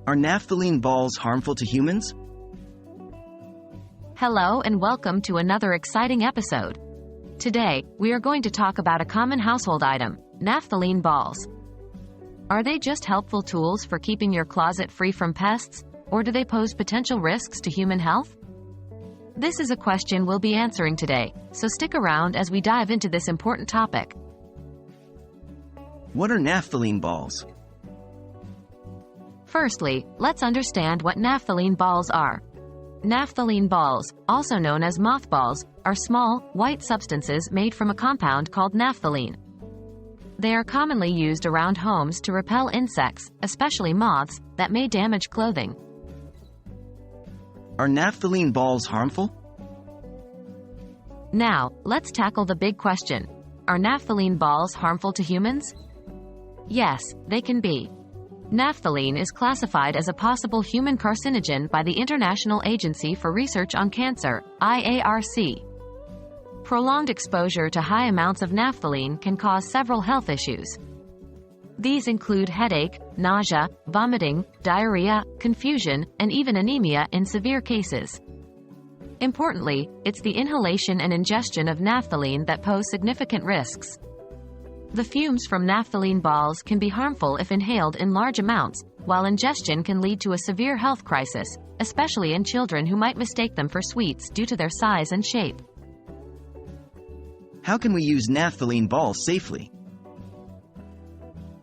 Are naphthalene balls harmful to humans? Hello and welcome to another exciting episode. Today, we are going to talk about a common household item, naphthalene balls. Are they just helpful tools for keeping your closet free from pests, or do they pose potential risks to human health? This is a question we'll be answering today, so stick around as we dive into this important topic. What are naphthalene balls? Firstly, let's understand what naphthalene balls are. Naphthalene balls, also known as mothballs, are small, white substances made from a compound called naphthalene. They are commonly used around homes to repel insects, especially moths, that may damage clothing. Are naphthalene balls harmful? Now, let's tackle the big question. Are naphthalene balls harmful to humans? Yes, they can be. Naphthalene is classified as a possible human carcinogen by the International Agency for Research on Cancer, IARC. Prolonged exposure to high amounts of naphthalene can cause several health issues. These include headache, nausea, vomiting, diarrhea, confusion, and even anemia in severe cases. Importantly, it's the inhalation and ingestion of naphthalene that pose significant risks. The fumes from naphthalene balls can be harmful if inhaled in large amounts, while ingestion can lead to a severe health crisis, especially in children who might mistake them for sweets due to their size and shape. How can we use naphthalene balls safely?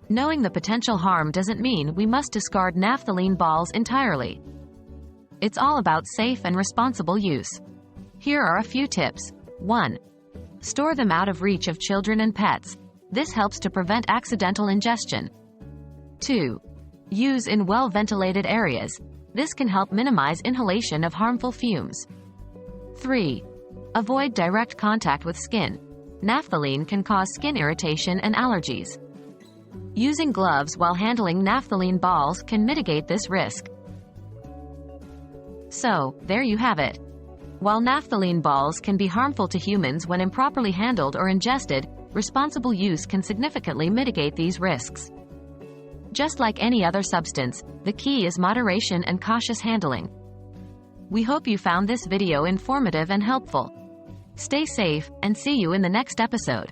Knowing the potential harm doesn't mean we must discard naphthalene balls entirely. It's all about safe and responsible use. Here are a few tips. 1. Store them out of reach of children and pets. This helps to prevent accidental ingestion. 2. Use in well-ventilated areas. This can help minimize inhalation of harmful fumes. 3. Avoid direct contact with skin. Naphthalene can cause skin irritation and allergies. Using gloves while handling naphthalene balls can mitigate this risk. So, there you have it. While naphthalene balls can be harmful to humans when improperly handled or ingested, responsible use can significantly mitigate these risks. Just like any other substance, the key is moderation and cautious handling. We hope you found this video informative and helpful. Stay safe, and see you in the next episode.